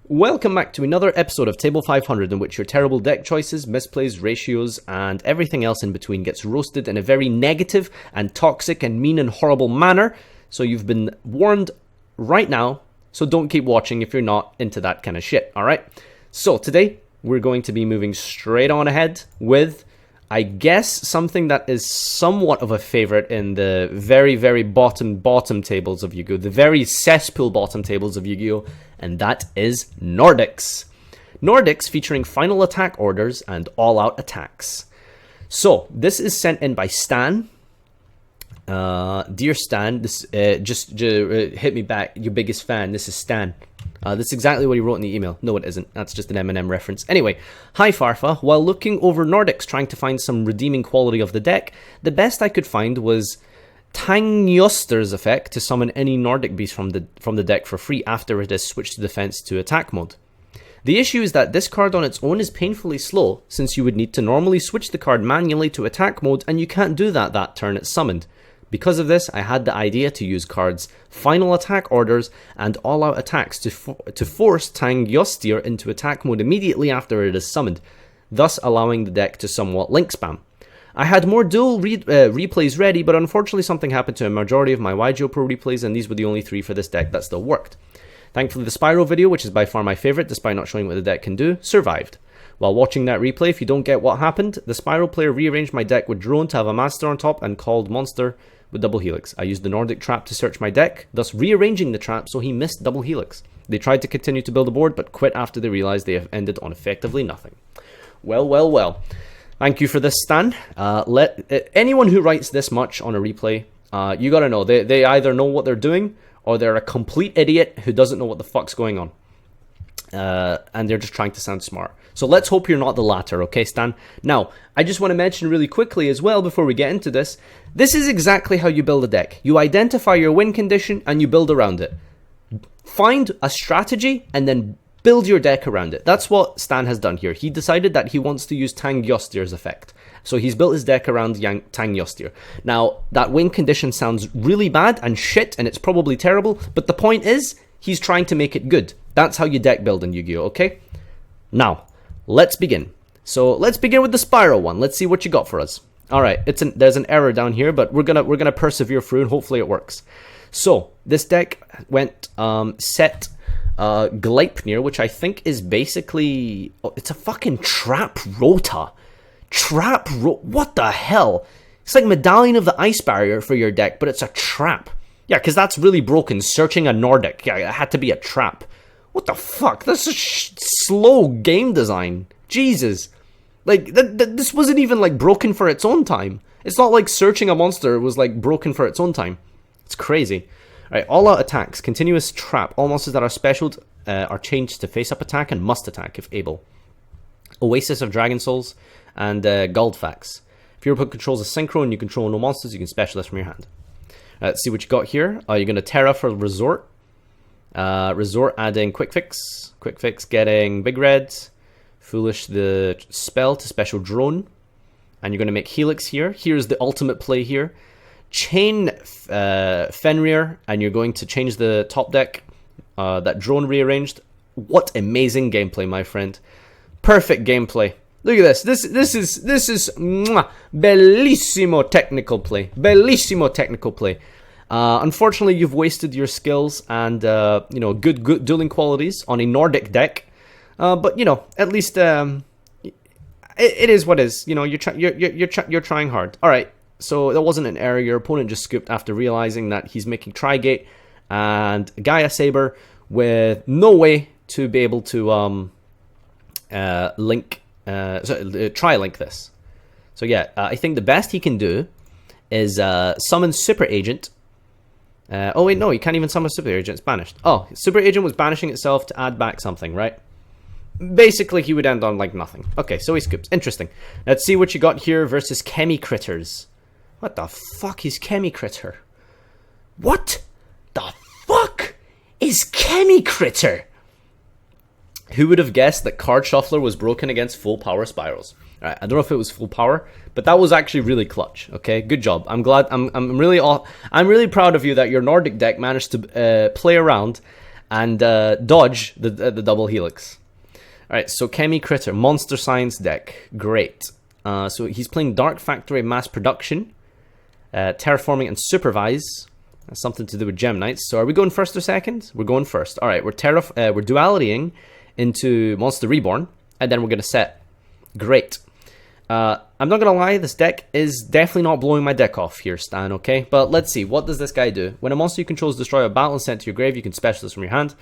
Welcome back to another episode of Table 500 in which your terrible deck choices, misplays, ratios, and everything else in between gets roasted in a very negative and toxic and mean and horrible manner. So you've been warned right now, so don't keep watching if you're not into that kind of shit, alright? So today, we're going to be moving straight on ahead with, I guess, something that is somewhat of a favorite in the very, very bottom tables of Yu-Gi-Oh! The very cesspool bottom tables of Yu-Gi-Oh! And that is Nordics. Nordics featuring final attack orders and all-out attacks. So, this is sent in by Stan. Dear Stan, this just hit me back, your biggest fan. This is Stan. This is exactly what he wrote in the email. No, it isn't. That's just an Eminem reference. Anyway, hi Farfa. While looking over Nordics trying to find some redeeming quality of the deck, the best I could find was Tangyoster's effect to summon any Nordic beast from the deck for free after it has switched to defense to attack mode. The issue is that this card on its own is painfully slow, since you would need to normally switch the card manually to attack mode, and you can't do that turn it's summoned. Because of this, I had the idea to use cards Final Attack Orders and All-Out Attacks to force Tangyostir into attack mode immediately after it is summoned, thus allowing the deck to somewhat link spam. I had more dual replays ready, but unfortunately something happened to a majority of my FarfaYGO Pro replays, and these were the only 3 for this deck that still worked. Thankfully the Spyro video, which is by far my favourite despite not showing what the deck can do, survived. While watching that replay, if you don't get what happened, the Spyro player rearranged my deck with Drone to have a Master on top and called Monster with Double Helix. I used the Nordic trap to search my deck, thus rearranging the trap so he missed Double Helix. They tried to continue to build a board, but quit after they realised they have ended on effectively nothing. Well. Thank you for this, Stan. Anyone who writes this much on a replay, you gotta know, they either know what they're doing, or they're a complete idiot who doesn't know what the fuck's going on. And they're just trying to sound smart. So let's hope you're not the latter, okay, Stan? Now, I just want to mention really quickly as well, before we get into this, this is exactly how you build a deck. You identify your win condition, and you build around it. Find a strategy, and then build your deck around it. That's what Stan has done here. He decided that he wants to use Tangyostir's effect. So he's built his deck around Tangyostir. Now, that win condition sounds really bad and shit, and it's probably terrible, but the point is, he's trying to make it good. That's how you deck build in Yu-Gi-Oh, okay? Now, let's begin. So let's begin with the Spyro one. Let's see what you got for us. Alright, there's an error down here, but we're gonna persevere through and hopefully it works. So, this deck went set Gleipnir, which I think is basically... Oh, it's a fucking Trap Rota. What the hell? It's like Medallion of the Ice Barrier for your deck, but it's a trap. Yeah, because that's really broken. Searching a Nordic. Yeah, it had to be a trap. What the fuck? That's a slow game design. Jesus. Like, this wasn't even, like, broken for its own time. It's not like searching a monster was, like, broken for its own time. It's crazy. Alright, all-out attacks. Continuous trap. All monsters that are specialed are changed to face-up attack and must attack if able. Oasis of Dragon Souls and Guldfax. If your opponent controls a synchro and you control no monsters, you can special this from your hand. Let's see what you got here. You're going to Terra for Resort. Resort adding Quick Fix. Quick Fix getting Big Red. Foolish the spell to special Drone. And you're going to make Helix here. Here's the ultimate play here. Chain Fenrir, and you're going to change the top deck. That Drone rearranged. What amazing gameplay, my friend. Perfect gameplay. Look at this. This is mwah, bellissimo technical play. Bellissimo technical play. Unfortunately, you've wasted your skills and good dueling qualities on a Nordic deck. But at least it is what is. You're trying hard. All right. So that wasn't an error. Your opponent just scooped after realizing that he's making Trigate and Gaia Saber with no way to be able to link. Try link this. So yeah, I think the best he can do is summon Super Agent. Oh wait, no, he can't even summon Super Agent. It's banished. Oh, Super Agent was banishing itself to add back something, right? Basically, he would end on like nothing. Okay, so he scoops. Interesting. Let's see what you got here versus Chemi Critters. What the fuck is Chemi Critter? What the fuck is Chemi Critter? Who would have guessed that Card Shuffler was broken against full power Spirals? Alright, I don't know if it was full power, but that was actually really clutch. Okay, good job. I'm glad. I'm really proud of you that your Nordic deck managed to play around and dodge the double helix. Alright, so Chemi Critter, Monster Science deck. Great. So he's playing Dark Factory Mass Production, Terraforming and Supervise. That's something to do with Gem Knights. So are we going first or second? We're going first. Alright, we're dualitying into Monster Reborn, and then we're going to set. Great. I'm not going to lie, this deck is definitely not blowing my deck off here, Stan, okay? But let's see, what does this guy do? When a monster you control is destroyed or battle and sent to your grave, you can special this from your hand.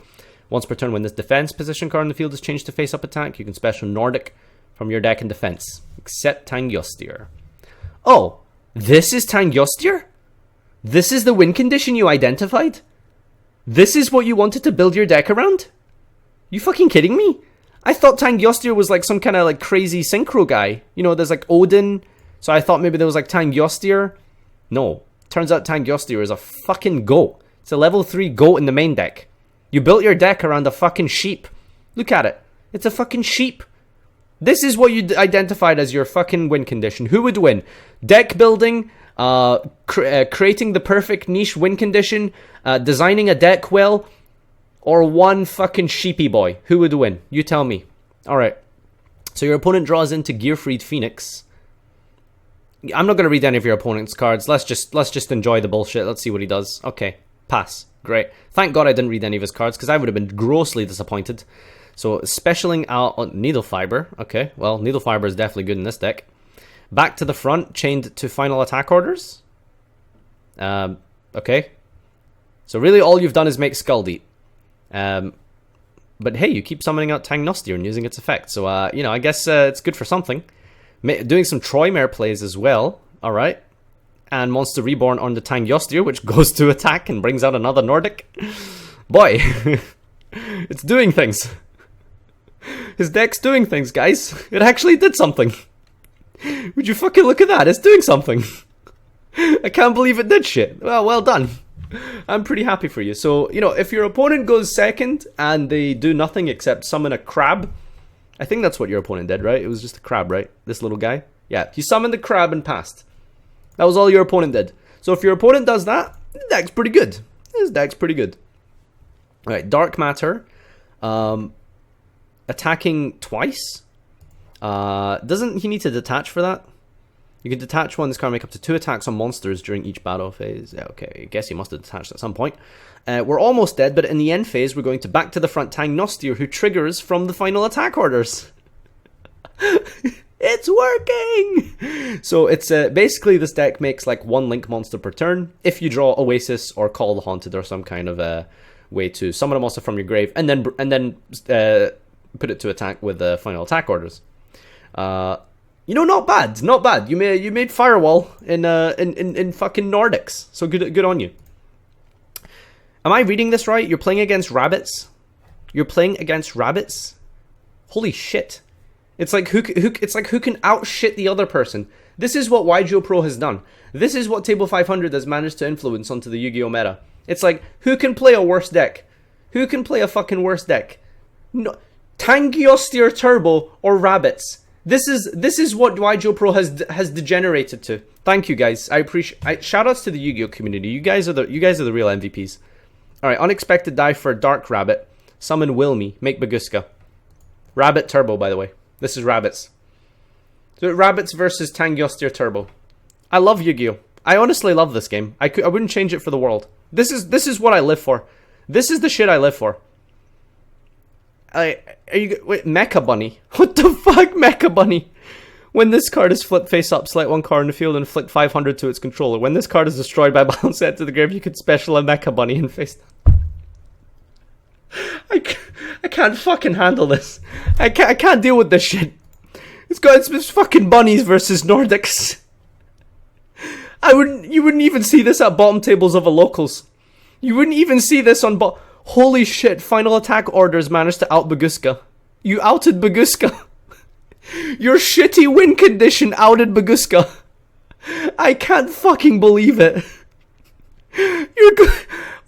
Once per turn, when this defense position card in the field is changed to face-up attack, you can special Nordic from your deck in defense. Except Tangyostir. Oh, this is Tangyostir? This is the win condition you identified? This is what you wanted to build your deck around? You fucking kidding me? I thought Tangyostir was like some kind of like crazy synchro guy. You know, there's like Odin. So I thought maybe there was like Tangyostir. No. Turns out Tangyostir is a fucking goat. It's a level 3 goat in the main deck. You built your deck around a fucking sheep. Look at it. It's a fucking sheep. This is what you identified as your fucking win condition. Who would win? Deck building, creating the perfect niche win condition, designing a deck well, or one fucking sheepy boy? Who would win? You tell me. Alright. So your opponent draws into Gearfried Phoenix. I'm not going to read any of your opponent's cards. Let's just enjoy the bullshit. Let's see what he does. Okay. Pass. Great. Thank God I didn't read any of his cards, because I would have been grossly disappointed. So, specialing out on Needle Fiber. Okay, well, Needle Fiber is definitely good in this deck. Back to the front, chained to final attack orders. Okay. So really all you've done is make Skull Deep. But hey, you keep summoning out Tangyostir and using its effect. So, you know, I guess it's good for something. Doing some Troymare plays as well. Alright. And Monster Reborn on the Tangyostir, which goes to attack and brings out another Nordic. Boy, it's doing things. His deck's doing things, guys. It actually did something. Would you fucking look at that? It's doing something. I can't believe it did shit. Well done. I'm pretty happy for you. So, you know, if your opponent goes second and they do nothing except summon a crab, I think that's what your opponent did, right? It was just a crab, right? This little guy. Yeah, he summoned the crab and passed. That was all your opponent did. So if your opponent does that, the deck's pretty good. His deck's pretty good. Alright, Dark Matter. Attacking twice. Doesn't he need to detach for that? You can detach one. This card make up to 2 attacks on monsters during each battle phase. Yeah, okay, I guess he must have detached at some point. We're almost dead, but in the end phase, we're going to back to the front Tangyostir, who triggers from the final attack orders. It's working! So it's basically this deck makes like 1 link monster per turn if you draw Oasis or Call the Haunted or some kind of way to summon a monster from your grave and then put it to attack with the final attack orders. You know, not bad, not bad. You made Firewall in fucking Nordics, so good on you. Am I reading this right? You're playing against rabbits. You're playing against rabbits. Holy shit! It's like who can outshit the other person. This is what FarfaYGO Pro has done. This is what Table 500 has managed to influence onto the Yu-Gi-Oh meta. It's like who can play a worse deck? Who can play a fucking worse deck? No, Tangyostir Turbo or rabbits. This is what FarfaYGO Pro has degenerated to. Thank you guys. I appreciate. Shoutouts to the Yu-Gi-Oh community. You guys are the real MVPs. All right, unexpected dive for Dark Rabbit. Summon Wilmy. Make Baguska. Rabbit Turbo, by the way. This is rabbits. So rabbits versus Tangyostir Turbo. I love Yu-Gi-Oh. I honestly love this game. I wouldn't change it for the world. This is what I live for. This is the shit I live for. Wait, Mecha Bunny? What the fuck, Mecha Bunny? When this card is flipped face up, select 1 card in the field and inflict 500 to its controller. When this card is destroyed by balance set to the grave, you can special a Mecha Bunny and face down. I can't fucking handle this. I can't deal with this shit. It's fucking bunnies versus Nordics. You wouldn't even see this at bottom tables of a locals. You wouldn't even see this on holy shit, final attack orders managed to out Baguska. You outed Baguska. Your shitty win condition outed Baguska. I can't fucking believe it. You're good.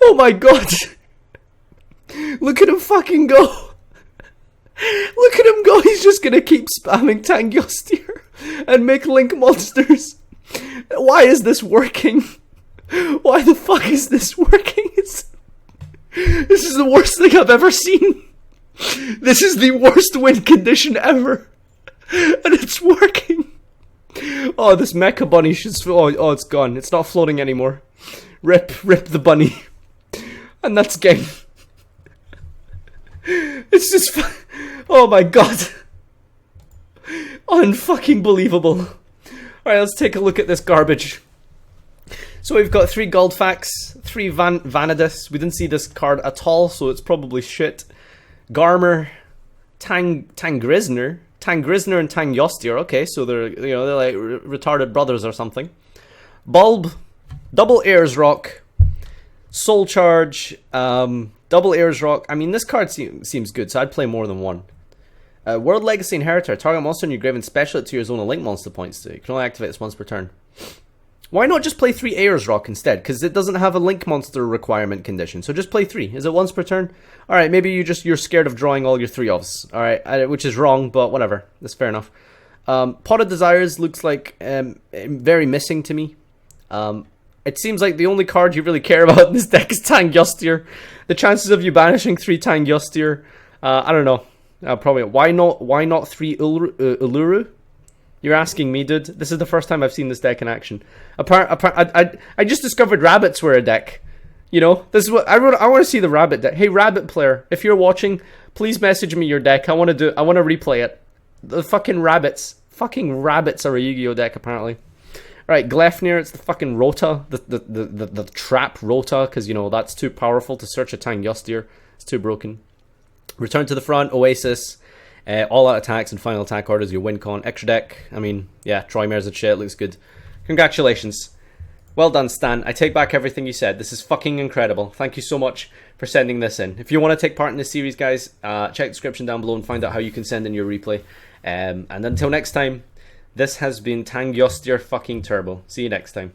Oh my god. Look at him fucking go. Look at him go. He's just gonna keep spamming Tangyostir and make link monsters. Why is this working? Why the fuck is this working? This is the worst thing I've ever seen. This is the worst win condition ever. And it's working. Oh, this mecha bunny should... Oh, it's gone. It's not floating anymore. Rip the bunny. And that's game. It's just... Oh my god. Unfucking believable. Alright, let's take a look at this garbage. So we've got 3 Goldfax, 3 Vanadis. We didn't see this card at all, so it's probably shit. Garmer, Tangrisner and Tang Yostier. Okay, so they're like retarded brothers or something. Bulb, double Ayers Rock, Soul Charge, double Ayers Rock. I mean, this card seems good, so I'd play more than one. World Legacy Inheritor. Target monster in your grave and special it to your zone of link monster points to. You can only activate this once per turn. Why not just play 3 Ayers Rock instead? Because it doesn't have a link monster requirement condition. So just play 3. Is it once per turn? Alright, maybe you're scared of drawing all your 3-offs. Alright, which is wrong, but whatever. That's fair enough. Pot of Desires looks like very missing to me. It seems like the only card you really care about in this deck is Tang Yostier. The chances of you banishing 3 Tang Yostier, I don't know. Probably. Why not 3 Uluru? You're asking me, dude. This is the first time I've seen this deck in action. I just discovered rabbits were a deck. You know, this is what I want to see the rabbit deck. Hey, rabbit player, if you're watching, please message me your deck. I want to replay it. The fucking rabbits are a Yu-Gi-Oh deck apparently. Right, Glefnir, it's the fucking Rota, the trap Rota, because you know that's too powerful to search a Tang Yostier. It's too broken. Return to the front, Oasis. All out attacks and final attack orders, your win con. Extra deck, I mean, yeah, Troymare's a shit, looks good. Congratulations. Well done, Stan. I take back everything you said. This is fucking incredible. Thank you so much for sending this in. If you want to take part in this series, guys, check the description down below and find out how you can send in your replay. And until next time, this has been Tang Yostier fucking Turbo. See you next time.